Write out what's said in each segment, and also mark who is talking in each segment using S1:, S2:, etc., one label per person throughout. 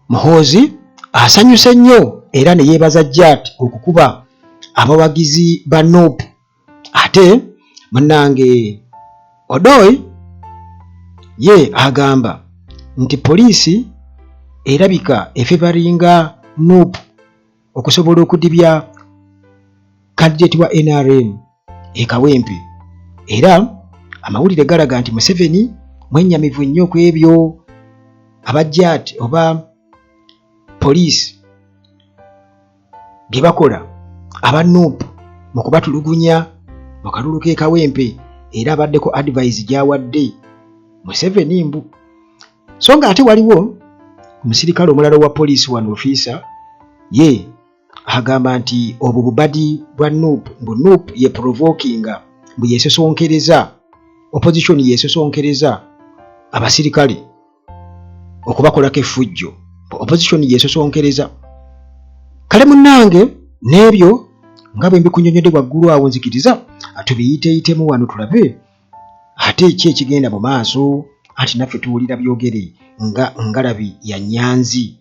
S1: Muhoozi asanyuse nnyo era ne yeebaza Jat okukuba abawagizi ba Nuupu. Ate munnange Odoi ye agamba nti poliisi erabika efevaringa Nuupu okusobola okudibya kandidate wa NRM e Kawempe, era amawulire galaga nti Museveni mwennyamivu nnyo ku ebyo aba Jat oba poliisi bye bakola aba Nuupu mu kubatulugunya mu kalulu k'e Kawempe, era abaddeko advice gy'awadde Museveni mbu. So nga ate waliwo omusirikale omulala wa poliisi wano ofiisa ye agamba nti obwo bubadi bwa Nuupu, mbu Nuupu ye provokinga, mbu yesosonkereza opposition, yesosonkereza abasirikale okubakolako effujjo, opposition yesosonkereza. Kale munnange n'ebyo nga bwe mbikunyonyodde waggulu awo nzikiriza tubiyiteeyitemu wano tulabe ate ki ekigenda mu maaso, ati naffe tuwulira byogere nga ngalabi ya Nyanzi.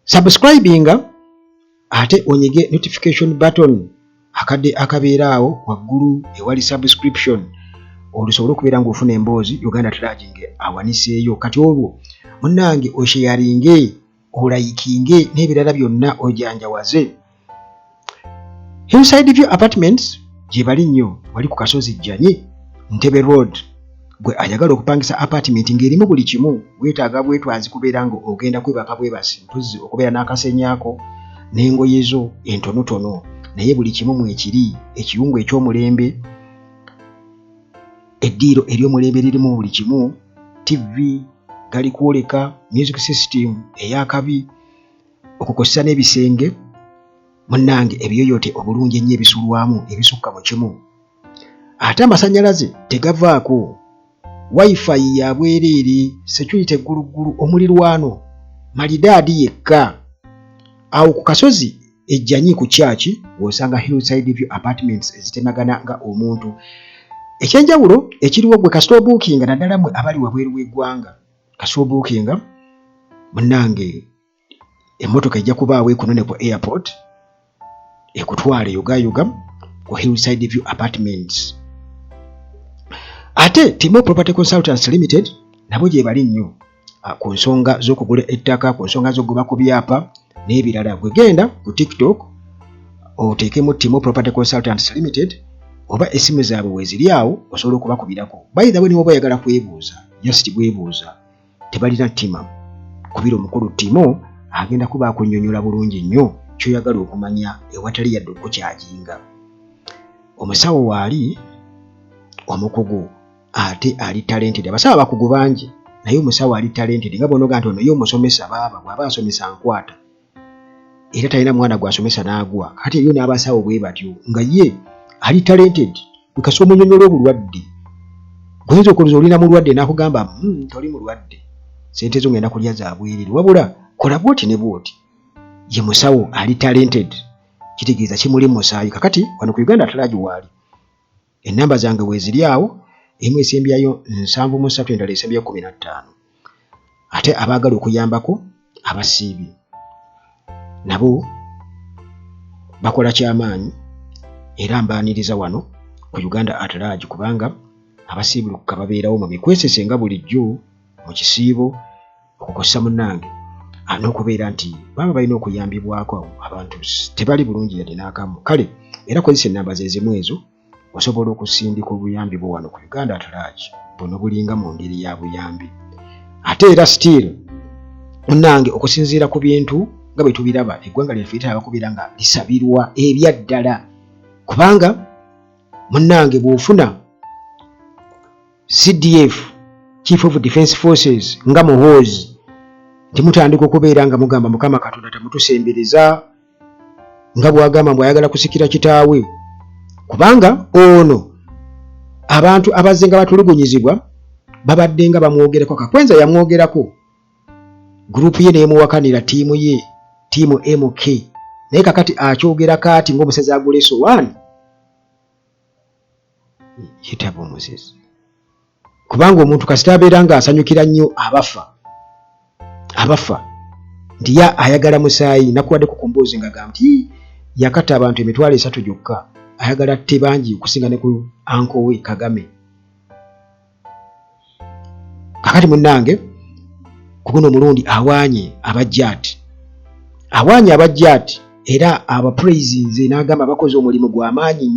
S1: Subscribinga ate onyige notification button akadde akabeera awo waggulu ewali subscription olusobole okubeera ng'ofuna emboozi Uganda Traging awaniseeyo. Kati olwo munnange osharinge, olayikinge n'ebirala byonna ojanjawaze. Hillside View Apartments gye bali nnyo, wali ku Kasozi Jjanyi Ntebe Road. Gwe ayagala okupangisa apartment ng'erimu buli kimu, weetaaga bwetwazi kubeera nga ogenda kwebaka bwebasi, mpozzi okubeera n'akasenyaako n'engoye zo entonotono, naye buli kimu mwekiri, ekiyungu eky'omulembe, eddiiro ery'omulembe lirimu buli kimu, TV gali kwoleka, music system ey'akabi, okukozesa n'ebisenge munnange ebiyoyote obulungi ennyo ebisulwamu ebisukka mu kimu. Ate amasannyalaze tegavaako, wifi ya bwereere, security egguluggulu, omulirwano malidaadi yekka. Awo ku Kasozi Ejjanyi ku kyaki w'osanga Hillside View Apartments ezitemagana nga omuntu. Ekyenjawulo ekiriwo gwe kasito bookinga, naddala mwe abali wabweru w'eggwanga, kasito bookinga munnange emmotoka ejja kubaawo ekunone ku airport ekutwale yugayuga ku Hillside View Apartments. Ate Timo Property Consultants Limited nabo gye bali nnyo ku nsonga z'okugula ettaka, ku nsonga z'okugoba ku byapa n'ebirala. Gwe genda ku TikTok oteekemu Timo Property Consultants Limited oba essimu zaabwe weeziri awo osobola okubakubirako. By the way, niba oyagala kwebuuza, just bwebuuza, tebalina ttima. Kubira omukulu Timo agenda kuba akunnyonnyola bulungi nnyo ky'oyagala okumanya ewatali yadde okukyajinga. Omusawo waali omukugu ate ali talented. Abasawo abakugu bangi naye omusawo ali talented, nga bonoga nti ono ye omusomesa baaba bw'aba asomesa nkwata era talina mwana gw'asomesa n'agwa. Kati eyo n'abasawo bwe batyo nga ye ali talented. Bwekasi omunyonyola obulwadde, guyinza okulowooza olina mulwadde n'akugamba toli mulwadde, sente zo ngenda kulya za bwereere, wabula kola bwoti ne bwoti. Ye musawo ali talented, kitegeeza kimuli musaayi. Kakati wano ku Uganda Traging waali ennamba zange weeziri awo, emu esembyayo 7 endala esembyayo 15. Ate abaagala okuyambako abasiibi nabo bakola kyamaanyi era mbaaniriza wano ku Uganda at Large, kubanga abasiibulukuka babeerawo mu mikwesese nga bulijjo mu kisiibo okukozesa munnange n'okubeera nti baba balina okuyambibwako abantu tebali bulungi yadde n'akamu. Kale era kozesa ennamba zezimu ezo osobola okusindika obuyambi bwo wano ku Uganda at Large, buno bulinga mu ngeri ya buyambi. Ate era still munnange okusinziira ku bintu nga bwe tubiraba, eggwanga lyaffe litaba kubeera nga lisabirwa ebyaddala, kubanga munnange bw'ofuna CDF Chief of Defence Forces nga Muhoozi, timutandika okubeera nga mugamba Mukama Katonda tamutusembereza nga bw'agamba mbu ayagala kusikira kitaawe, kubanga ono abantu abazze nga batulugunyizibwa babadde nga bamwogerako. Kakwenza yamwogerako, gurupu ye neemuwakanira ttiimu ye, ttiimu MK, naye kakati akyogera kaati ng'omusezi agula essowaani yitaba omusezi, kubanga omuntu kasita abeera nga asanyukira nnyo abafa nti ya ayagala musaayi nakuwadde kukumbuuzi nga gamba nti yakatta abantu 300 gyokka ayagala atte bangi okusinga ne ku anko we Kagame. Kakati munnange ku guno omulundi awaanye abajjaati era abapraisinze n'agamba bakoze omulimu gw'amaanyi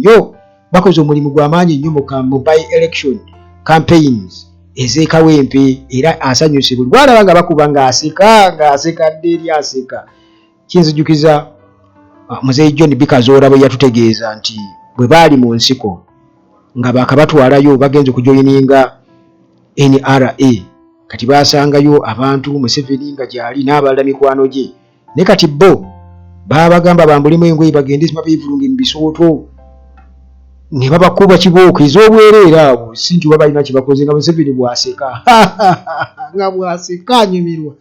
S1: nnyo mu by election campaigns ez'ekawempe era asanyuse buli lwalaba nga bakuba ng'aseka dde eri aseka. Kinzijukiza muzeeyi John Bikazoora bwe yatutegeeza nti bwe baali mu nsiko nga bakabatwalayo bagenze okujoyininga NRA kati basangayo abantu Museveni nga gyali n'abalala mikwano gye ne kati bo babagamba bambulimu engoye bagende babeevulunge mu bisooto ne babakuba kibooko ez'obwereere abo si nti balina kye bakoze nga Museveni bw'aseka nga bw'aseka anyumirwa.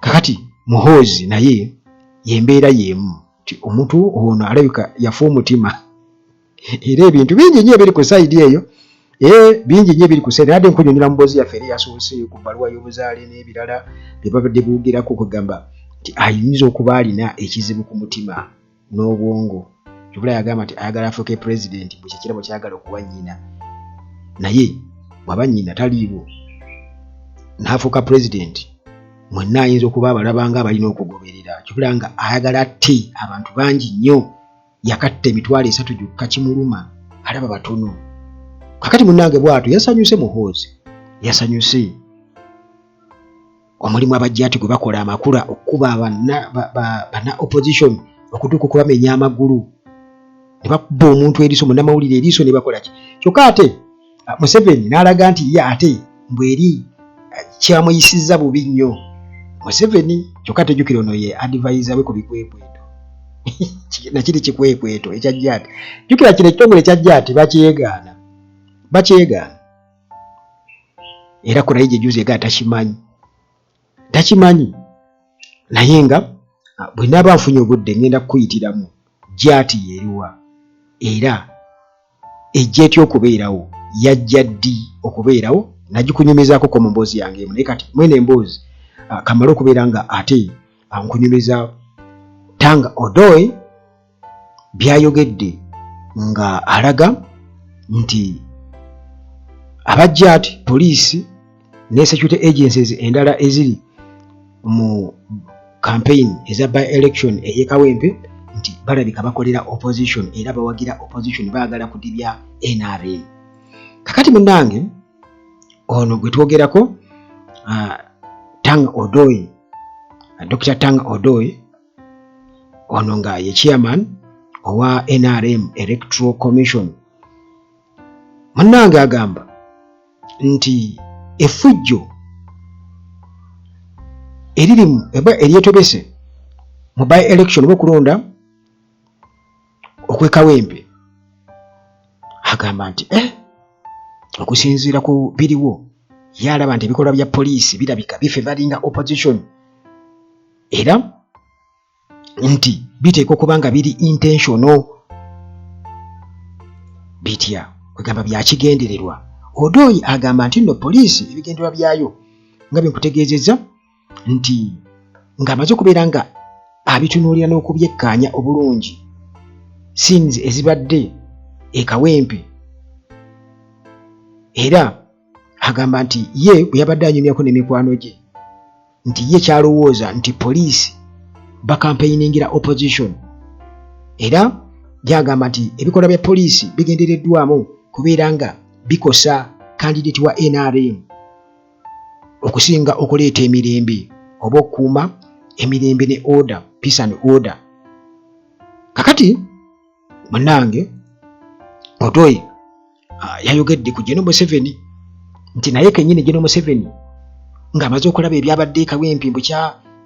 S1: Kakati Muhoozi naye yembeera y'emu nti omuntu ono alabika yafa omutima era ebintu bingi nnyo ebiri ku sayidi eyo bingi nnyo ebiri ku sayidi nadde nkunyonyola mu mboozi yaffe eri yasoose ku bbaluwa y'obuzaale n'ebirala bye babadde boogerako kugamba nti ayinza okuba alina ekizibu ku mutima n'obwongo. Kyobula yagamba nti ayagala afuuke pulezidenti bwe kyekirabo kyagala okuwa nnyina naye bw'aba nnyina taliiwo n'afuuka pulezidenti mwenna ayinza okuba abalabanga abalina okugoberera. Kyobula nga ayagala atte abantu bangi nnyo yakatta 300 gyokka kimuluma alaba batono. Kakati munnange bw'atyo yasanyuse Muhoozi yasanyuse omulimu abajjaati gwe bakola amakula okuba bana opposition okutuuka okubamenya amagulu ne bakuba omuntu eriiso munnamawulire eriiso ne bakola ki. Kyokka ate Museveni n'alaga nti ye ate mbweri kyamuyisizza bubi nnyo Museveni. Kyokka tejjukira ono ye advisor we ku bikwekweto nakiri kikwekweto ekya jjaati. Jjukira kino ekitongole kya jjaati bakyegaana era Kolaije juzi ega takimanyi naye nga bwe naaba nfunye obudde ngenda kukuyitiramu jjaati yeeruwa era ejja etya okubeerawo yajja ddi okubeerawo nagikunyumizaako ko mu mboozi yange emu naye kati mwene emboozi kamala okubeera nga ate nkunyumiza Tanga Odoe byayogedde nga alaga nti abajjaati poliisi ne security agencies endala eziri mu campaign eza by election ey'ekawempe nti balabika bakolera opposition era bawagira opposition baagala kudibya NRA. Kakati munnange ono gwe twogerako Tanga Odoe Dr. Tanga Odoe ono nga ye chairman owa NRM Electoral Commission munnange agamba nti effujjo eririmu eryetobese mu by election bw'okulonda okwekawempe agamba nti okusinziira ku biriwo yalaba nti ebikolwa bya poliisi birabika bife balinga opposition era nti biteekwa okuba nga biri intentional bitya kwegamba byakigendererwa. Odoyi agamba nti nno poliisi ebigendererwa byayo nga byenkutegeezezza nti ng'amaze okubeera nga abitunuulira n'okubyekkaanya obulungi scenes ezibadde ekawempe era agamba nti ye bwe yabadde anyumyako n'emikwano gye nti ye kyalowooza nti poliisi bakampeiningira opposition era gyagamba nti ebikolwa bya poliisi bigendereddwamu kubeera nga bikosa candidate wa NRM okusinga okuleeta emirembe oba okukuuma emirembe ne order, peace and order. Kakati munnange Odoyi yayogedde ku General Museveni nti naye kennyini General Museveni ng'amaze okulaba ebyabadde ekawempe mbu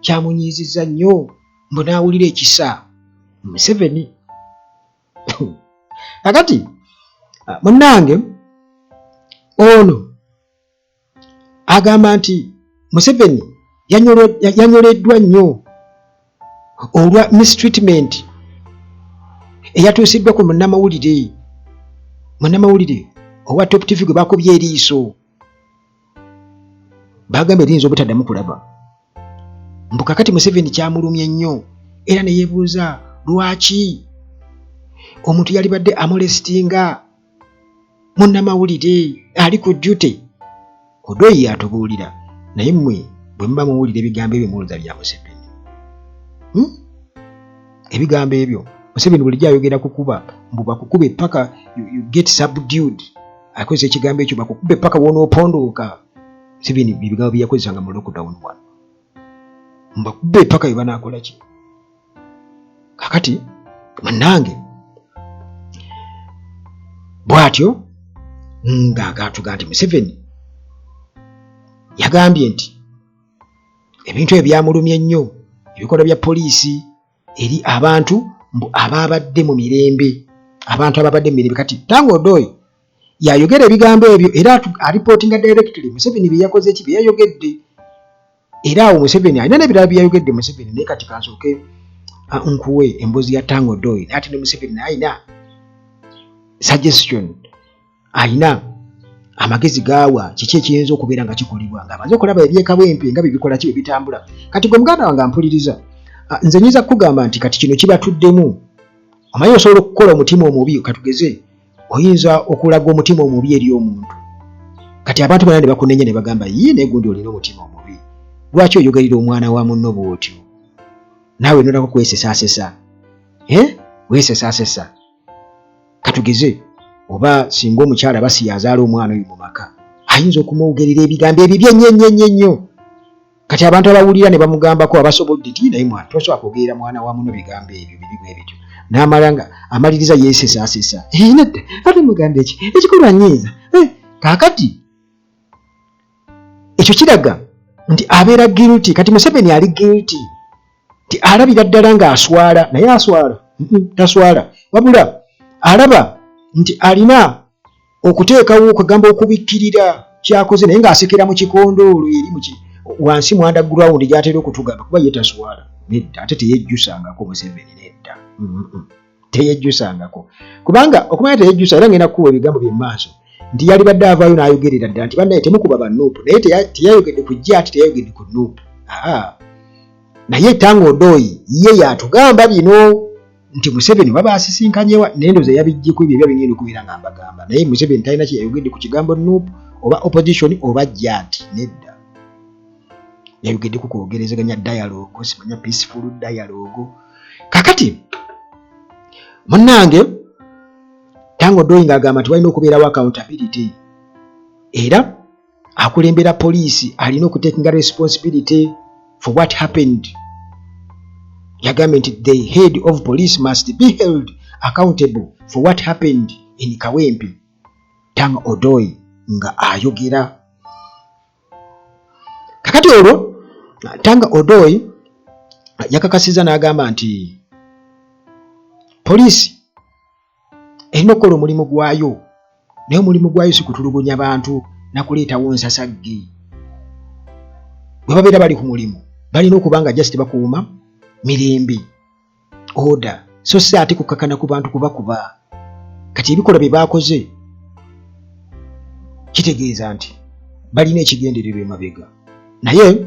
S1: kyamunyiizizza nnyo mbu n'awulira ekisa Museveni. Kakati munnange ono agamba nti Museveni yanyoleddwa nnyo olwa mistreatment eyatuusiddwa ku munnamawulire owa Top TV gwe bakubye eriiso bagamba erinza obutaddamu kulaba Mbukakati Museveni kyamulumye nnyo era ne yeebuuza lwaki omuntu yalibadde amolestinga munnamawulire ali ku duty. Odoyi yatubuulira naye mmwe bwe muba muwulira ebigambo ebyo mulowooza bya Museveni. Ebigambo ebyo Museveni bulijjo ayogera kukuba mbu bakukuba epaka you get subdued. Akozesa ekigambo ekyo bakukuba epaka wonoopondoka. Museveni bigambo bye yakozesanga mu lockdown wano. Mbakuba epaka bye banaakola ki? Kakati munnange bw'atyo ng'agaatuga nti Museveni yagambye nti ebintu ebyamulumye nnyo ebikolwa bya poliisi eri abantu mbu ababadde mu mirembe, abantu ababadde mu mirembe. Kati Tango Odoyi yayogera ebigambo ebyo era alipootinga directly Museveni bye yakoze ki, bye yayogedde. Era awo Museveni alina n'ebirala bye yayogedde Museveni, naye kati kansooke nkuwe emboozi ya Tango Odoyi. Ate ne Museveni alina suggestion, alina amagezi gaawa kiki ekiyinza okubeera nga kikolebwa, ng'amaze okulaba ebyekabwempe nga bibikola ki, bitambula. Kati gwe muganda wange ampuliriza, nze nyiza kukugamba nti kati kino kibatuddemu. Omanyi osobola okukola omutima omubi, katugeze oyinza okulaga omutima omubi eri omuntu. Kati abantu bonna ne bakunenya ne bagamba yii naye gundi olina omutima omubi. Lwaki oyogerera omwana wa munno bw'otyo? Naawe nolako kwesesaasesa. Weesesaasesa. Katugeze oba singa omukyala basi yazaala omwana oyo mu maka, ayinza okumwogerera ebigambo ebibye nnyo. Kati abantu abawulira ne bamugambako abasobodde ti naye mwana tosobola kwogerera mwana wa muno bigambo ebyo bibi bwe bityo. N'amala nga amaliriza yeesesaasesa. Nedda ate muganda ekikolwa nnyiza. Kaakati ekyo kiraga nti abeera guilty. Kati Museveni ali guilty nti alabira ddala ng'aswala, naye aswala taswala, wabula alaba nti alina okuteekawo okugamba okubikkirira kyakoze, naye ng'asekera mu kikondoolo eri wansi mu underground gy'atera okutugamba kuba ye taswala. Nedda ate teyejjusangako Museveni, nedda teyejjusangako. Kubanga okumanya teyejjusa, era ngenda kukuwa ebigambo bye mu maaso nti yalibadde avaayo n'ayogerera ddala nti bannaye temukuba bannuupu, naye teyayogedde ku jja ati teyayogedde ku nuupu. Naye Tango Odoyi ye yatugamba bino nti Museveni baba asisinkanyewa, n'endoozi yabiggyeko ebyo ebya bingenda okubeera nga mbagamba. Naye Museveni talina kye yayogedde ku kigambo nuupu oba opposition oba jjati, nedda. Yayogedde ku kwogerezeganya dialogue, simanya peaceful dialogue. Kakati munnange Tango Odoyi ng'agamba nti walina okubeerawo accountability, era akulembera poliisi alina okutakinga responsibility for what happened. Yagambye nti the head of police must be held accountable for what happened in Kawempe. Tango Odoyi nga ayogera. Kakati olwo Tango Odoyi yakakasiza n'agamba nti poliisi erina okukola omulimu gwayo, naye omulimu gwayo si kutulugunya bantu na kuleetawo nsasagge. Bwe babeera bali ku mulimu balina okuba nga just bakuuma mirembe, order, so si ate kukakana ku bantu kubakuba. Kati ebikola bye baakoze kitegeeza nti balina ekigendererwa emabega. Naye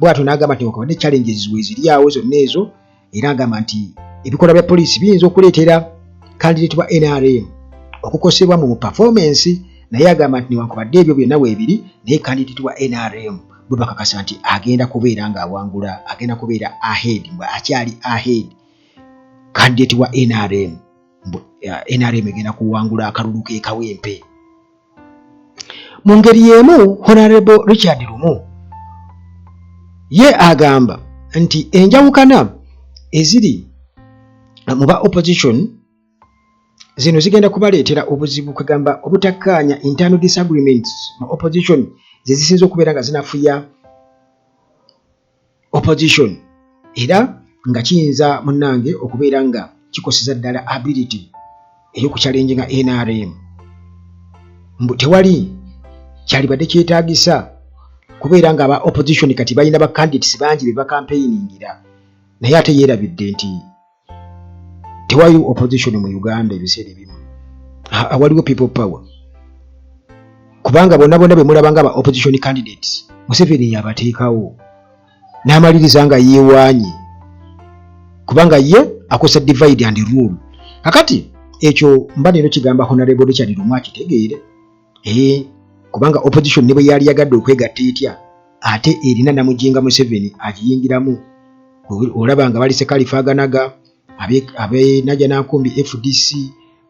S1: bw'atyo n'agamba nti wakabadde challenges weeziri awo zonna ezo, era agamba nti ebikola bya poliisi biyinza okuleetera candidate wa NRM okukosebwa mu performance, naye agamba nti newankubadde ebyo byonna weebiri, naye candidate wa NRM bwe bakakasa nti agenda kubeera ng'awangula, agenda kubeera ahead, mbwe akyali ahead. Candidate wa NRM, NRM egenda kuwangula akalulu k'e Kawempe. Mu ngeri y'emu Honorable Richard Lumu ye agamba nti enjawukana eziri mu ba opposition zino zigenda kubaleetera obuzibu, kugamba obutakkaanya, internal disagreements mu opposition ze zisinza okubeera nga zinafuya opposition, era nga kiyinza munnange okubeera nga kikoseza ddala ability ey'okuchallenginga NRM. Mbu tewali kyalibadde kyetaagisa kubeera nga aba opposition kati balina ba candidates bangi be bakampeiningira, naye ate yeerabidde nti tewali opposition mu Uganda ebiseera ebimu, waliwo people power, kubanga bonna bwe mulaba nga aba opposition candidates Museveni yabateekawo. n'amaliriza nga yeewaanye kubanga ye akosa divide and rule. Kakati ekyo mba neno kigamba Honorable Richard Lumu akitegeere kubanga opposition ne bwe yali yagadde okwegatta etya ate erina Namujinga Museveni agiyingiramu. Olaba nga bali Ssekalifaaganaga abe Najja Nankumbi FDC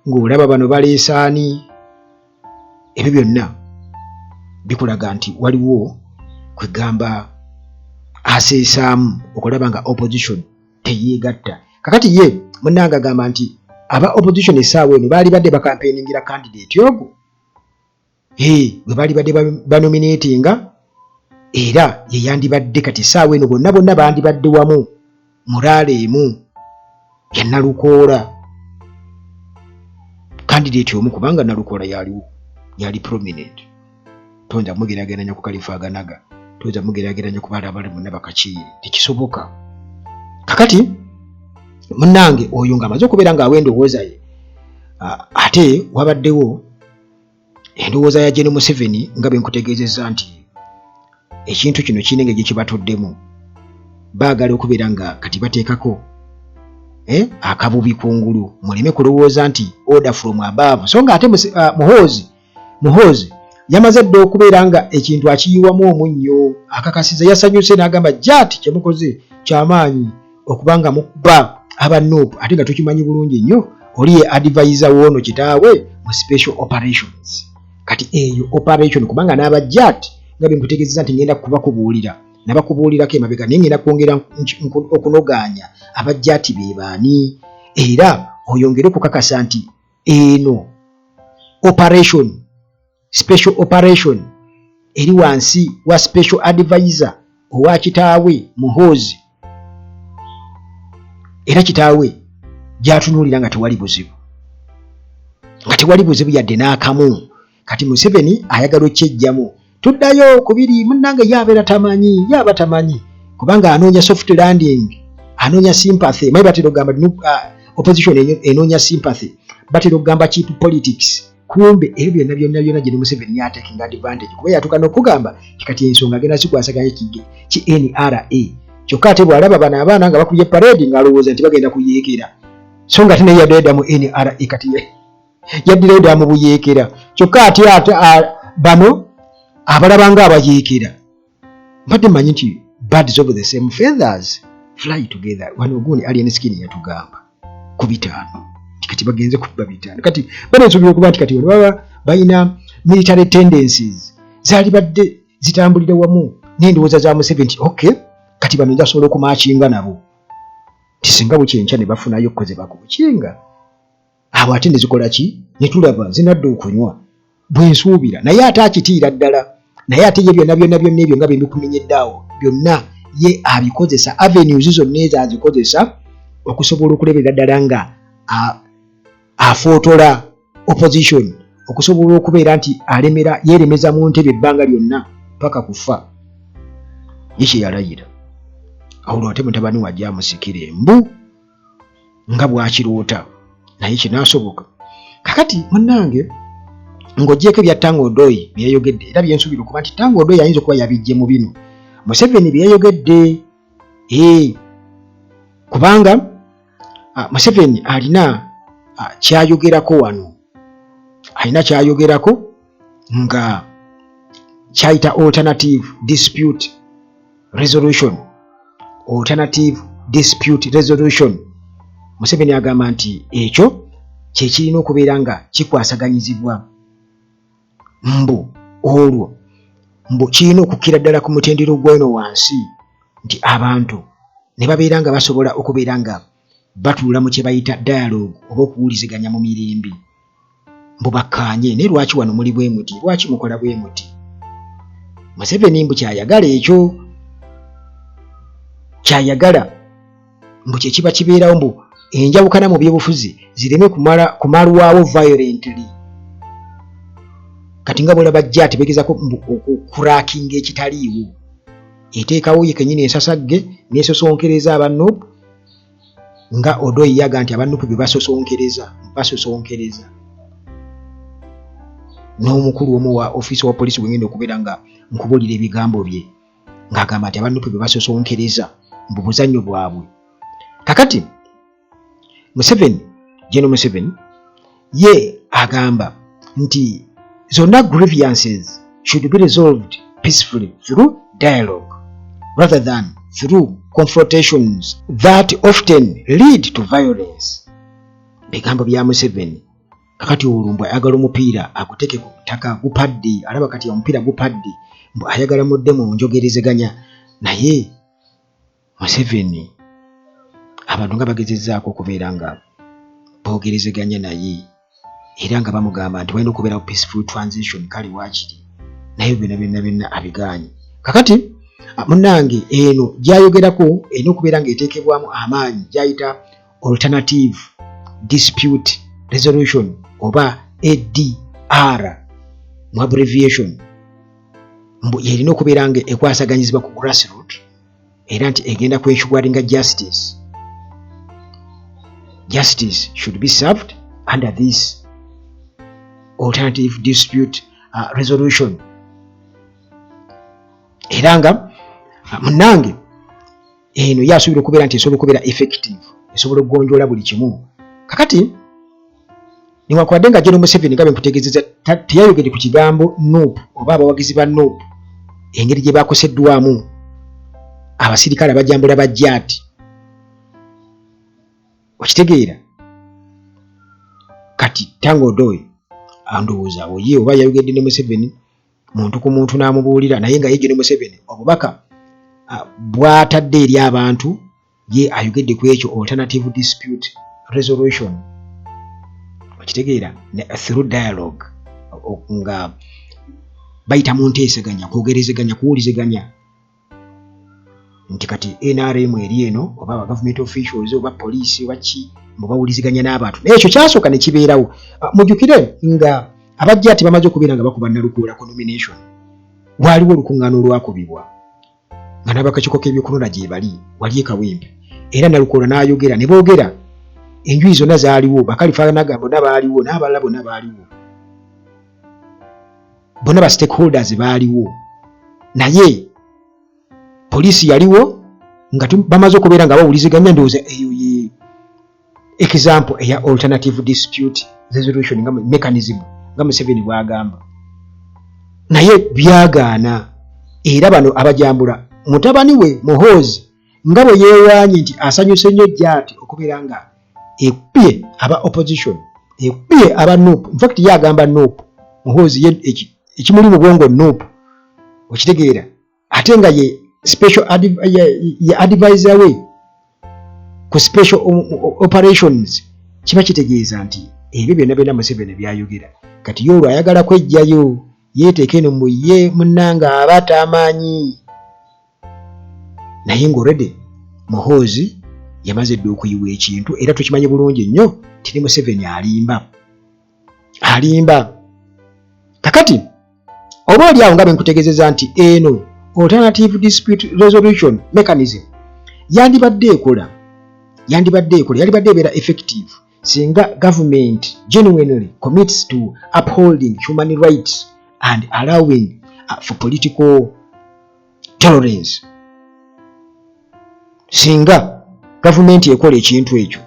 S1: ng'olaba bano baleesaani. Ebyo byonna bikulaga nti waliwo kwegamba aseesaamu okulaba nga opposition teyeegatta. Kakati ye munnanga agamba nti aba opposition essaawa eno baali badde bakampeeningira candidate ogwo bwe baali badde banominatinga era ye yandibadde kati essaawa eno bonna bandibadde wamu mulaala emu ya Nalukoola candidate omu kubanga Nalukoola yali prominent. Tonza mugerageranya ku Kalifaaganaga, tonza mugerageranya ku balabale bonna bakakiiri, tekisoboka. Kakati munnange oyo ng'amaze okubeera ng'aw'endowooza ye ate wabaddewo endowooza ya General Museveni nga bwe nkutegeezezza nti ekintu kino kiine engeri gye kibatuddemu. Baagala okubeera nga kati bateekako akabubi kungulu muleme kulowooza nti order from above. So nga ate Muhoozi yamaze dde okubeera nga ekintu akiyiwamu omunnyo akakasiza. Yasanyuse n'agamba jati kyemukoze kyamaanyi okubanga mukubba aba Nuupu ate nga tukimanyi bulungi nnyo oli ye advisor w'ono kitaawe mu special operations. Kati eyo operation kubanga n'abajjati nga bwe nkutegeezezza nti ngenda kubakubuulira nabakubuulirako emabega naye ngenda kwongera okunogaanya abajjati be baani era oyongere okukakasa nti eno operation special operation eri wansi wa special advisor owa kitaawe Muhoozi era kitaawe gyatunuulira nga tewali buzibu yadde n'akamu. Kati Museveni ayagala okyejjamu tuddayo kubiri munnange yabeera tamanyi kubanga anoonya soft landing, anoonya sympathy. Mayi batera okugamba opposition enoonya sympathy, batera okugamba cheap politics. Kumbe ebyo byonna General Museveni yatekinga advantage kuba yatuuka n'okugamba kati ensonga agenda zikwasaganya ki NRA. Kyokka ate bw'alaba bano abaana nga bakubye parade ng'alowooza nti bagenda kuyeekera, so nga ate naye yadda mu NRA kati yaddira edda mu buyeekera. Kyokka ate bano abalaba nga abayeekera mbadde mmanyi nti birds of the same feathers fly together. Wano ogundi Alien Skin yatugamba ku 5 kati bagenze kubba 5. Kati banensuubira okuba nti kati baba balina military tendencies zaali badde zitambulira wamu n'endowooza za Museveni nti okay kati bano njasobola okumakinga nabo tisinga bukyenkya ne bafunayo koze bakukinga abo ate ne zikola ki ne tulaba zinadde okunywa bwensuubira naye ate akitiira ddala naye ate ye byonna ebyo nga bimikumenyeddaawo byonna ye abikozesa avenues zonna ezo azikozesa okusobola okuleberera ddala nga afootola opposition okusobola okubeera nti yeremeza mu ntebe ebbanga lyonna paka kufa ye kye yalayira. Awo ate mutabani wajja amusikira embu nga bw'akiroota naye kinaasoboka. Kakati munnange ng'oggyeko ebya Tango Odoi byeyogedde era byensuubira okuba nti Tango Odoi ayinza okuba yabijje mu bino Museveni byeyogedde kubanga Museveni alina kyayogerako wano, alina kyayogerako nga kyayita alternative dispute resolution. Museveni agamba nti ekyo kye kirina okubeera nga kikwasaganyizibwa olwo kirina okukkira ddala ku mutendero gw'eno wansi nti abantu ne babeera nga basobola okubeera nga batuula mu kye bayita dialogue oba okuwuliziganya mu mirembe bakkaanye. Naye lwaki wano muli bwe muti, lwaki mukola bwe muti? Museveni kyayagala ekyo kyayagala kye kiba kibeerawo enjawukana mu byobufuzi zireme kumalwawo violently. Kati nga bwolaba jjati beegezako okukurakinga ekitaliiwo eteekawo ye kennyini ensasagge n'esosonkereza aba Nuupu nga Odoi yaga nti aba Nuupu be basosonkereza n'omukulu omu wa office wa police wengenda okubeera nga nkubulira ebigambo bye ng'agamba nti abanupu be basosonkereza mu buzannyo bwabwe. Kakati General Museveni ye agamba nti zonna grievances should be resolved peacefully through dialogue rather than through confrontations that often lead to violence. Bigambo bya Museveni. Kakati Olumbwa ayagala omupiira aguteke ku ttaka gupadde, alaba kati omupiira gupadde, ayagala mudde mu njogerezeganya. Naye Museveni abantu nga bagezezzaako okubeera nga boogerezeganya naye era nga bamugamba nti walina okubeerawo peaceful transition, kale waakiri naye byonna abiganye. Kakati munnange eno gy'ayogerako erina okubeera ng'eteekebwamu amaanyi gy'ayita alternative dispute resolution oba ADR mu abbreviation. Yerina okubeera nga ekwasaganyizibwa ku grassroot era nti egenda kwensuwaringa justice. Justice should be served under this alternative dispute resolution. Era nga munnange eno yasuubira okubeera nti esobola okubeera effective, esobola okugonjoola buli kimu. Kakati newankubadde nga General Museveni nga bwe nkutegeezezza teyayogedde ku kigambo NUP oba abawagizi ba NUP, engeri gye bakoseddwamu abasirikale abajambula bajjaati. Okitegeera? Kati Tango Odoy andowooza oye oba yayogedde ne Museveni muntu ku muntu n'amubuulira, naye nga ye General Museveni obubaka bw'atadde eri abantu ye ayogedde ku ekyo alternative dispute resolution. Okitegeera? Through dialogue nga bayita mu nteesaganya, kwogerezeganya, kuwuliziganya nti kati NRM eri eno oba government officials oba police oba ki bawuliziganya n'abantu. Ekyo kyasooka ne kibeerawo. Mujjukire nga abajjaati bamaze okubeera nga bakuba Nalukoola ku nomination, waaliwo olukuŋŋaana olwakubibwa nga n'abakakiiko k'ebyokulonda gye bali wali e Kawempe, era Nalukoola n'ayogera ne boogera, enjuyi zonna zaaliwo, Bakalifa Nagambo n'abaaliwo n'abalala bonna baaliwo, bonna ba stakeholders baaliwo, naye poliisi yaliwo nga bamaze okubeera nga bawuliziganya. Ndowooza eyo ye example eya alternative dispute resolution nga mechanism nga Museveni bw'agamba, naye byagaana. Era bano abajambula mutabani we Muhoozi nga bwe yeewaanye nti asanyuse nnyo Jjaati okubeera nga ekubye aba opposition, ekubye aba NUP. In fact ye agamba NUP, Muhoozi ye ekimuli mu bwongo NUP. Okitegeera? Ate nga ye special advisor we ku special operations. Kiba kitegeeza nti ebyo byonna Museveni byayogera. Kati y'olwo ayagala kwejjayo yeeteeke eno mu ye munnanga abata amaanyi. Naye ng'olredde Muhoozi yamaze dde okuyiwa ekintu, era tukimanye bulungi nnyo nti Museveni alimba. Kakati oba oli awo nga bwe nkutegeezeza nti eno alternative dispute resolution mechanism yandibadde ebeera effective singa government genuinely commits to upholding human rights and allowing for political tolerance. Singa government ekola ekintu ekyo,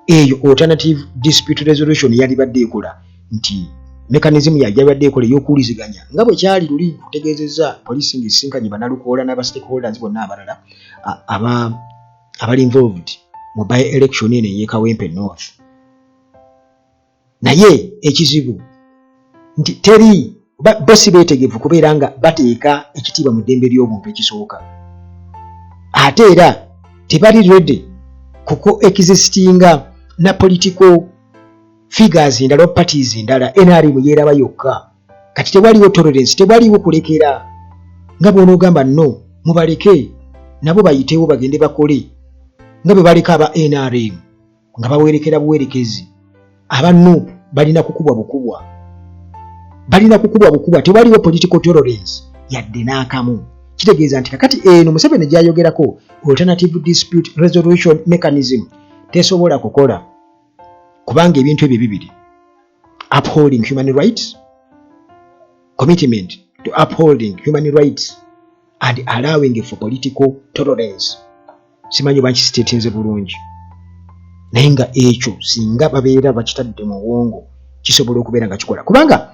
S1: eyo alternative dispute resolution yalibadde ekola nti mechanism yalibadde ekola ey'okuwuliziganya nga bwe kyali luli kutegeezezza poliisi ng'esinkanye Bannalukoola n'aba stakeholders bonna abalala abali involved mu by election eno ey'e Kawempe North. Naye ekizibu nti teri bosi beetegevu kubeera nga bateeka ekitiibwa mu ddembe ly'obuntu ekisooka, ate era tebali ready kuko existinga na political figures endala parties endala. NRM yeeraba yokka, kati tewaliwo tolerance, tewaliwo kulekera. Nga bw'onoogamba no mubaleke nabo bayitewo bagende bakole nga bwe baleka aba NRM nga bawerekera buwerekezi. Aba NUP balina kukubwa bukubwa, tewaliwo political tolerance yadde n'akamu. Kitegeeza nti kakati eno Museveni gy'ayogerako alternative dispute resolution mechanism tesobola kukola, kubanga ebintu ebyo bibiri, upholding human rights, commitment to upholding human rights and allowing for political tolerance. Simanyi banki statenze bulungi. Naye nga ekyo singa babeera bakitadde mu bwongo kisobola okubeera nga kikola. Kubanga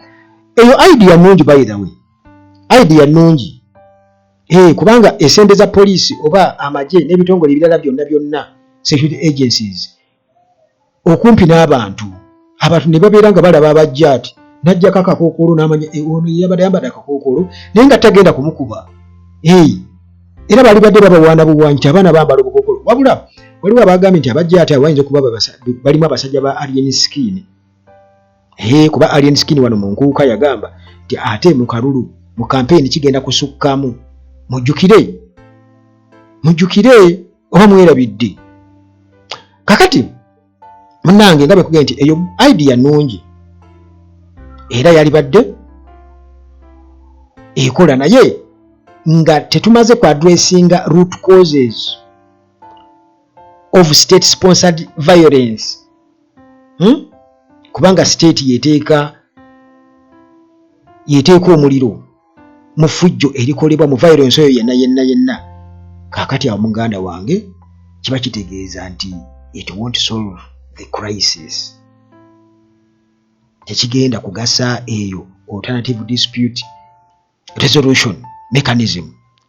S1: eyo idea nnungi by the way. Idea nnungi. Kubanga esente za poliisi oba amagye n'ebitongole ebirala byonna security agencies okumpi n'abantu ne babeera nga balaba abajja ati najjako akakookolo n'amanya ono yabadde ayambadde akakookolo naye nga tagenda kumukuba. Era bali badde babawaana buwanyi nti abaana bambala obukookolo. Wabula waliwo abagambye nti abajja ati bayinza okuba balimu abasajja ba Alien Skin. Kuba Alien Skin wano mu nkuuka yagamba nti ate mu kalulu mu campaign kigenda kusukkamu. Mujjukire oba mwerabidde. Kakati munnange nga bekugenda nti eyo idea nnungi era yali badde ekola naye nga tetumaze ku addressinga root causes of state sponsored violence. Kubanga state yeteeka omuliro mu fujjo erikolebwa mu violence oyo yenna. Kakati awo muganda wange kiba kitegeeza nti it won't solve the crisis. Tekigenda kugasa eyo alternative dispute resolution mechanism.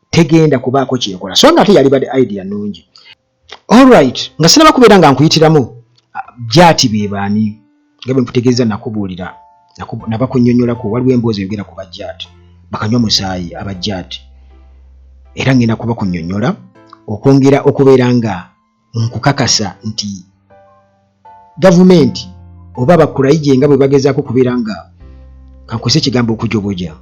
S1: Tegenda kubaako kyekola. So nga yali badde idea nnungi. Alright, nga sinaba kubeera nga nkuyitiramu jati bebaani nga bwe nkutegeeza nakubuulira nabakunnyonnyolako waliwo emboozi eyogera ku bajjaati bakanywa musaayi abajjaati. Era ngenda kuba kunnyonnyola okwongera okubeera nga nkukakasa nti gavumenti oba bakulayije nga bwe bagezaako kubeera nga kankwese ekigambo okujoboja.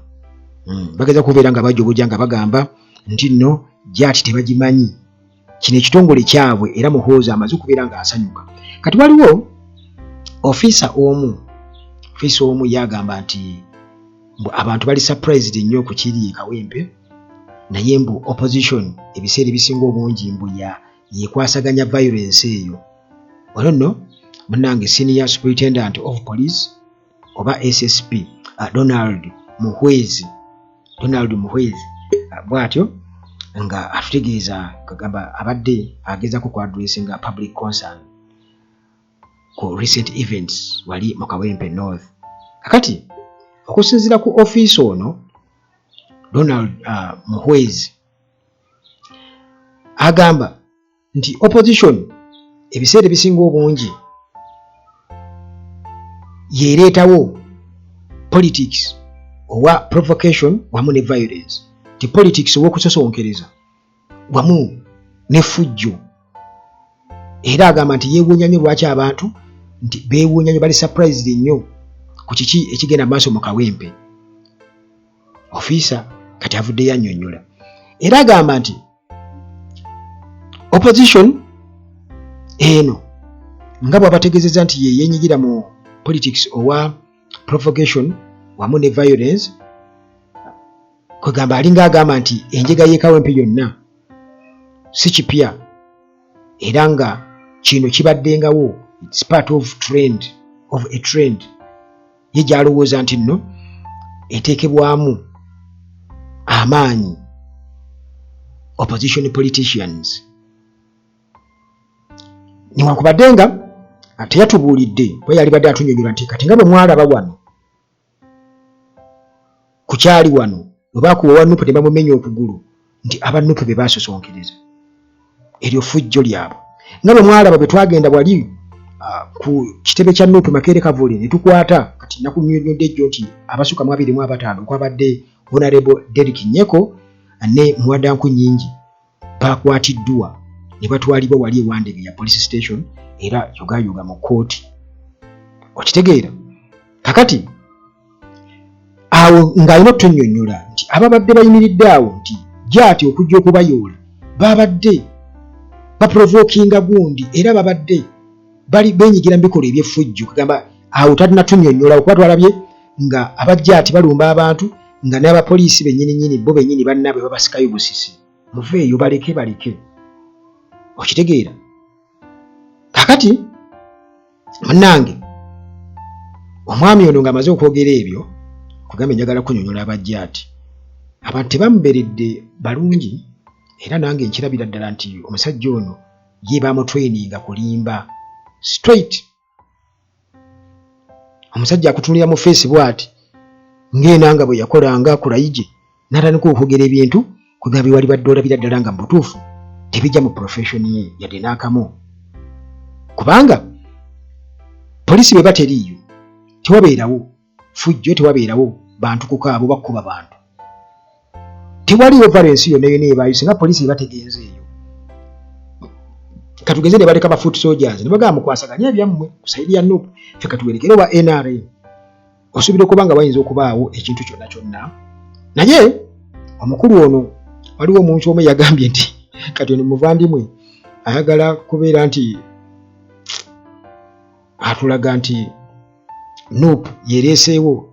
S1: Bagezaako kubeera nga bajoboja nga bagamba nti nno jaati tebagimanyi. Kino ekitongole kyabwe era muhoozi amaze okubeera nga asanyuka. Kati waliwo officer omu yagamba nti abantu bali surprised nnyo ku kiri Kawempe naye mbu opposition ebiseera ebisinga obungi mbu yekwasaganya violence eyo. Olwo munnange senior superintendent of police oba SSP Donald Muhwezi bwatyo nga atutegeeza kagamba abadde agezaako ku addressinga public concern ku recent events wali mu Kawempe North. Kakati okusinziira ku office ono Donald Muhwezi agamba nti opposition ebiseera ebisinga obungi yereetawo politics owa provocation wamu ne violence. Ti politics ow'okusosonkereza wamu ne fujjo. Era agamba nti yeewuunya nnyo lwaki abantu nti beewuunya nnyo bali surprised nnyo ku kiki ekigenda maaso mu Kawempe. Officer kati avudde yannyonnyola. Era agamba nti opposition eno nga bw'abategeezezza nti ye yeenyigira mu politics owa provocation wamu ne violence, kwegamba alinga agamba nti enjega y'e Kawempe yonna si kipya era nga kino kibaddengawo, it's part of a trend ye gy'alowooza nti nno eteekebwamu amaanyi opposition politicians. Newankubadde nga teyatubuulidde bwe yali badde atunnyonnyola nti kati nga bwe mwalaba wano ku kyali wano bwe baakuwa wa Nuupu ne bamumenya okugulu nti aba Nuupu be baasosonkereza eryo fujjo lyabwe. Nga bwe mwalaba bwe twagenda wali ku kitebe kya Nuupu Makerere Kavule ne tukwata kati nakunnyonnyodde ejjo nti abasukka mu 25 okwabadde Honorable Derrick Nyeko ne Mwadanku Nnyingi baakwatiddwa ne batwalibwa wali ewandege ya police station era yogayoga mu kooti. Okitegeera kakati awo ng'alina otunnyonnyola nti ababadde bayimiridde awo nti gy'ati okujja okubayoola babadde baprovokinga gundi era babadde bali benyigira mu bikolwa eby'effujjo. Kugamba awo talina tunnyonnyola okuba twalabye nga abajjaati balumba abantu nga n'abapoliisi bennyini bo bennyini bannaabwe babasikayo busisi. Muveeyo baleke. Okitegeera kakati munnange omwami ono ng'amaze okwogera ebyo kugamba njagala kunnyonnyola abajjaati abantu tebamuberedde balungi era nange nkirabira ddala nti omusajja ono ye bamutraininga kulimba straight. Omusajja akutunulira mu face bw'ati ng'enanga bwe yakolanga kulayije n'atandika okwogera ebintu kugamba wali badde olabira ddala nga mu butuufu tebijja mu profession ye yadde n'akamu. Kubanga poliisi bwe bateriiyo tewabeerawo fujjo, tewabeerawo bantu kukaabo bakkuba bantu, tewaliwo violence yonna yonna ebaayo singa poliisi ebategeeza eyo. Katugenze ne baleka ba foot soldiers ne bagamba mukwasaganya ebyammwe ku sayidi ya Nuupu, ffe katuberekere wa NRM. Osuubira okuba nga wayinza okubaawo ekintu kyonna kyonna. Naye omukulu ono waliwo omuntu omu yagambye nti kati ono muvandimwe ayagala kubeera nti atulaga nti Nuupu yereeseewo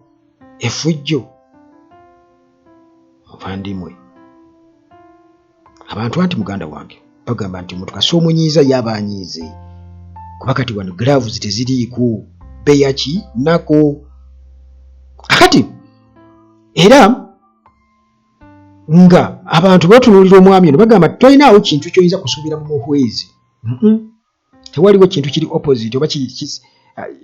S1: effujjo. Muvandimwe abantu anti muganda wange bagamba nti omuntu kasi omunyiiza yaba anyiize, kuba kati wano gloves teziriiko beyaki nako kakati era nga abantu batunuulira omwami ono bagamba tolinaawo kintu kyoyinza kusuubira mu muhwezi. Tewaliwo kintu kiri opposite oba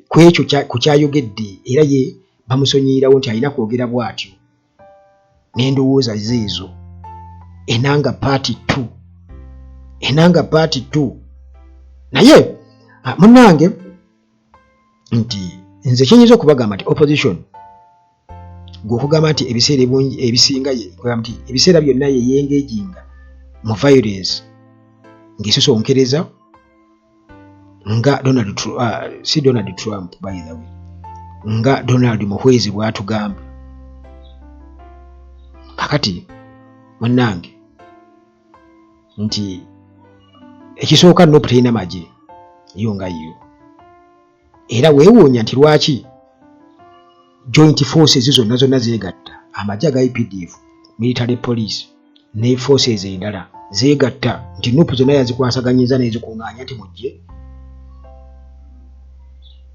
S1: ku ekyo ku kyayogedde era ye bamusonyiirawo nti alina kwogera bw'atyo n'endowooza zeezo. Enanga party 2 enanga party 2. Naye munnange nti nze kyenyinza okubagamba nti opposition gw'okugamba nti ebiseera ebisinga kugamba nti ebiseera byonna ye yengeejinga mu violence ng'esosonkereza nga si Donald Trump by the way, nga Donald Muhwezi bw'atugamba. Kakati munnange nti ekisooka Nuupu terina magye yo nga yo, era weewuunya nti lwaki joint forces zonna zonna zeegatta, amagye aga IPDF, military police ne forces endala zeegatta nti Nuupu zonna yazikwasaganyiza n'ezikuŋŋaanya nti mujje,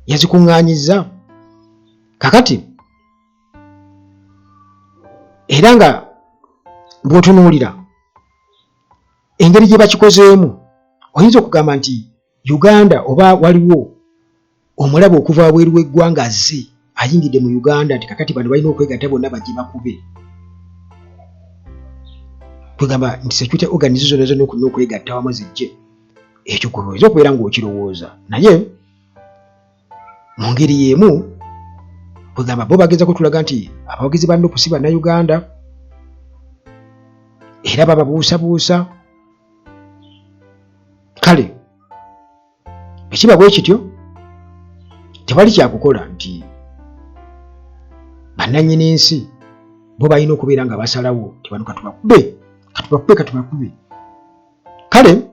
S1: yazikuŋŋaanyiza. Kakati era nga bw'otunuulira engeri gye bakikozeemu oyinza okugamba nti Uganda oba waliwo omulaba okuva wabweru w'eggwanga azze ayingidde mu Uganda nti kakati bano balina okwegatta bonna bajje bakube. Kwegamba nti security organization zonna okulina okwegatta wamu zijje, ekyo oyinza okubeera ng'okirowooza. Naye mu ngeri y'emu kwegamba bo bageza kutulaga nti abawagizi ba Nuupu si bannayuganda era bababuusabuusa. Kale ekiba bwe kityo tewali kyakukola nti bannannyini nsi bo balina okubeera nga basalawo nti bano katubakube. Kale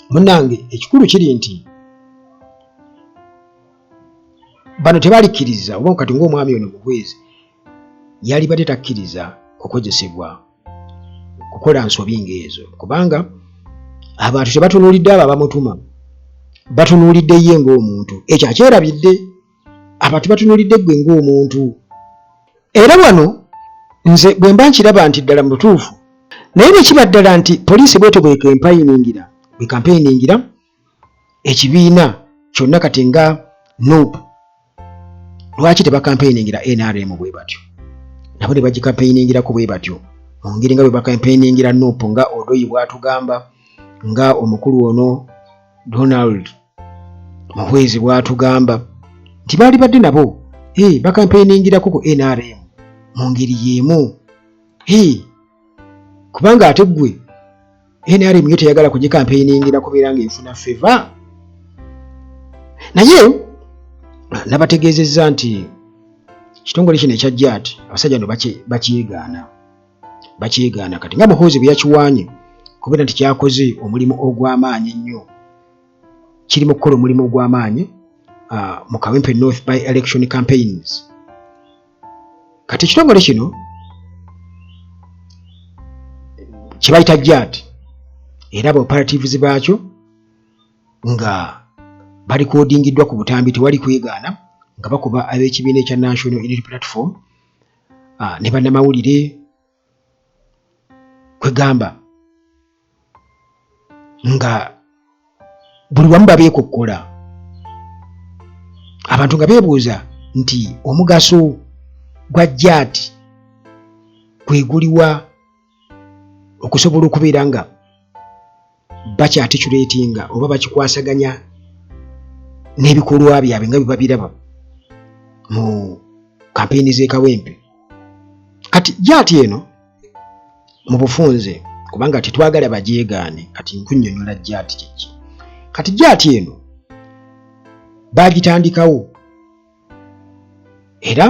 S1: munnange ekikulu kiri nti bano tebalikkiriza oba kati ng'omwami ono Muhwezi yali badde takkiriza kukozesebwa kukola nsobi ng'ezo, kubanga abantu tebatunuulidde abo abamutuma, batunuulidde ye ng'omuntu. Ekyo akyerabidde, abantu batunuulidde ggwe ng'omuntu. Era wano nze bwe mba nkiraba nti ddala mu butuufu, naye bwe kiba ddala nti poliisi bwetyo bwekampeyiniingira ekibiina kyonna kati nga Nuupu, lwaki tebakampeyiniingira NRM bwe batyo? Nabo ne bagikampeyiniingirako bwe batyo mu ngeri nga bwe bakampeyiniingira Nuupu, nga Odoyi bw'atugamba, nga omukulu ono Donald Muhwezi bw'atugamba nti baali badde nabo bakampeyiniingirako ku NRM mu ngeri y'emu. Kubanga ate ggwe NRM yo teyagala kugikampeyiniingira kubeera ng'enfuna feva. Naye nabategeezezza nti kitongole kino ekyajja ati abasajja no bakyegaana kati nga Muhwezi bwe yakiwaanye kubeera nti kyakoze omulimu ogw'amaanyi ennyo, kirimo okukola omulimu ogw'amaanyi mu Kawempe North by election campaigns. Kati ekitongole kino kibayita JAT era aba operatives baakyo nga balikodingiddwa ku butambi, tewali kwegaana, nga bakuba ab'ekibiina ekya National Unity Platform ne bannamawulire kwegamba nga buli wamu babeekokkola abantu nga beebuuza nti omugaso gwa jaati kweguliwa okusobola okubeera nga bakyatikuleetinga oba bakikwasaganya n'ebikolwa byabwe nga bwe babiraba mu kampeyini z'e Kawempe. Kati jaati eno mu bufunze kubanga tetwagala bajeegaane kati nkunnyonnyola jaati kyeki. Kati jaati eno baagitandikawo era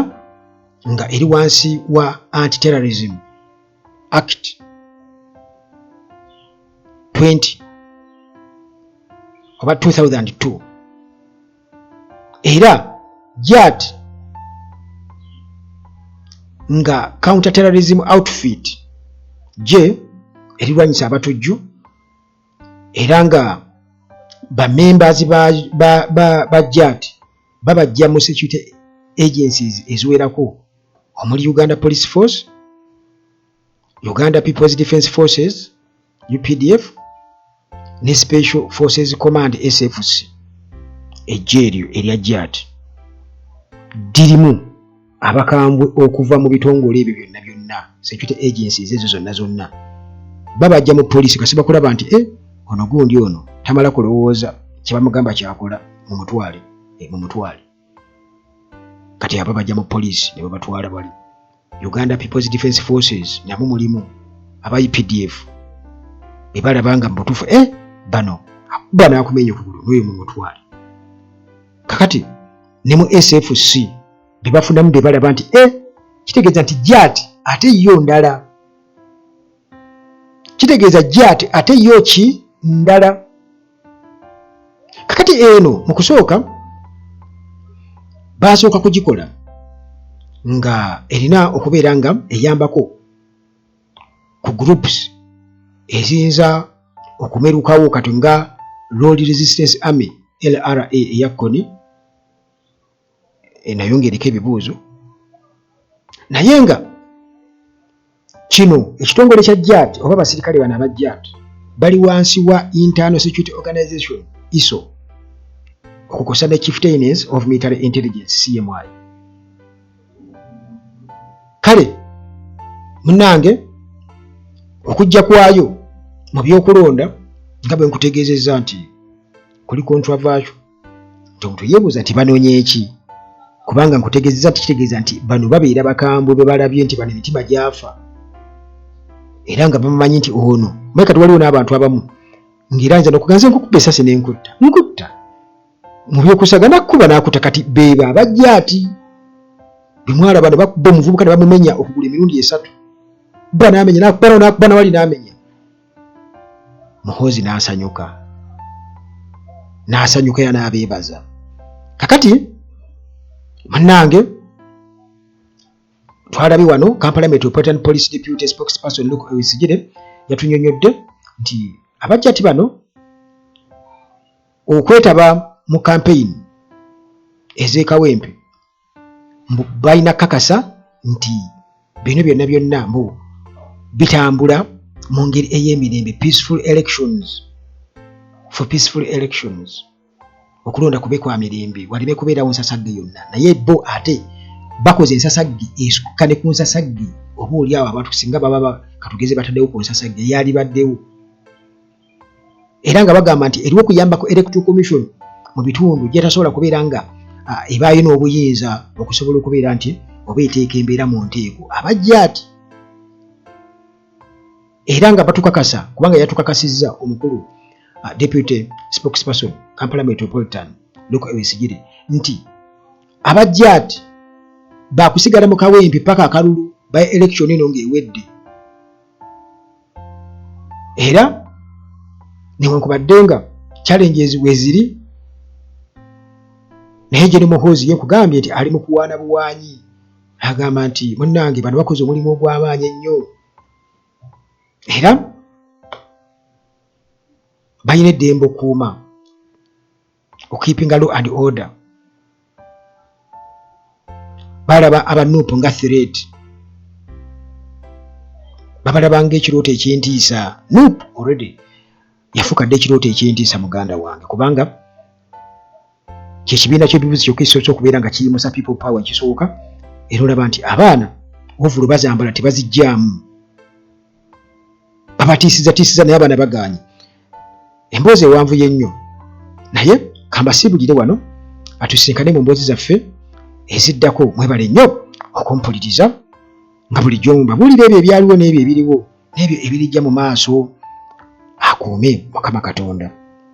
S1: nga eri wansi wa Anti-Terrorism Act 20 oba 2002 era jaati nga counter terrorism outfit je erirwanyisa abatujju era nga ba members ba jaati babajja mu security agencies eziwerako omuli Uganda Police Force, Uganda People's Defence Forces UPDF ne Special Forces Command SFC. Ejjeeryo erya jaati dirimu abakambwe okuva mu bitongole ebyo byonna security agencies ezo zonna babajja mu poliisi kasi bakulaba nti ono gundi ono tamala kulowooza kyebamugamba kyakola mu mutwale kati abo bajja mu poliisi ne babatwala bali Uganda People's Defence Forces nabo mulimu aba UPDF bebalaba nga mutuufu bano akumenya okugulu n'oyo mu mutwale kakati ne mu SFC bebafunamu bebalaba nti kitegeeza nti jaati ate yo ndala kitegeeza jaati ate yo ki ndala. Kakati eno mu kusooka basooka kugikola nga erina okubeera nga eyambako ku groups eziyinza okumerukawo kati nga Lord Resistance Army LRA eya Koni nayo ng'eriko ebibuuzo naye nga kino ekitongole kya jaati oba abasirikale bano aba jaati bali wansi wa Internal Security Organization ISO okukosa ne Chieftains of Military Intelligence CMI. Kale munange okujja kwayo mu byokulonda nga bwe nkutegeezezza nti kuli controversial omuntu yeebuuza nti banoonye eki kubanga nkutegeezezza nti kitegeeza nti bano babeera bakambwe be balabye nti bano emitima gyafa era nga bamanyi nti ono maye kati waliwo n'abantu abamu ng'era nza n'okuganza nkukuba essasi n'enkutta mu byokusagana kuba n'akutta kati beeba abajjaati bemwala bano bakuba omuvubuka ne bamumenya okugula emirundi 3 bba n'amenya n'akuba nawali n'amenya Muhoozi n'asanyuka ya n'abeebaza. Kakati munnange twalabi wano Kampala Metropolitan Police Deputy Spokesperson Luke Owisigire yatunnyonnyodde nti abajjaati bano okwetaba mu campaign ez'e Kawempe balina kakasa nti bino byonna mbu bitambula mu ngeri ey'emirembe peaceful elections okulonda kube kwa mirembe waleme kubeerawo nsasagge yonna naye bo ate bakoze ensasagge esukka ne ku nsasagge oba oliawo abantu singa baba katugeze bataddewo ku nsasagge yali baddewo era nga bagamba nti eriwo okuyambako Electoral Commission mu bitundu gyetasobola kubeera nga ebaayo n'obuyinza okusobola okubeera nti oba eteeka embeera mu nteeko abajjaati era nga batukakasa kubanga yatukakasizza omukulu Deputy Spokesperson Kampala Metropolitan Luke Owisigire nti abajjaati bakusigala mu Kawempe paka akalulu by election eno ng'ewedde era newankubadde nga challenges weziri naye General Muhoozi yekugambye nti ali mu kuwaana buwaanyi agamba nti munnange bano bakoze omulimu ogw'amaanyi ennyo era balina eddembe okuuma okukeepinga law and order balaba abanuupu nga threat babalabanga ekirooto ekyentiisa. Nope, already yafukadde ekirooto ekyentiisa muganda wange, kubanga kyekibiina ky'ebibuzi kyokka ekisoose okubeera nga kiyimusa people power ekisooka, era olaba nti abaana ovulo bazambala tebazijjaamu, babatiisizatiisiza naye abaana bagaanye. Emboozi ewanvu yennyo, naye kambasiibulire wano atusinkane mu mboozi zaffe eziddako. Mwebale nnyo okumpuliriza nga bulijjo mbabuulira ebyo ebyaliwo n'ebyo ebiriwo n'ebyo ebirijja mu maaso. Akuume Mukama Katonda.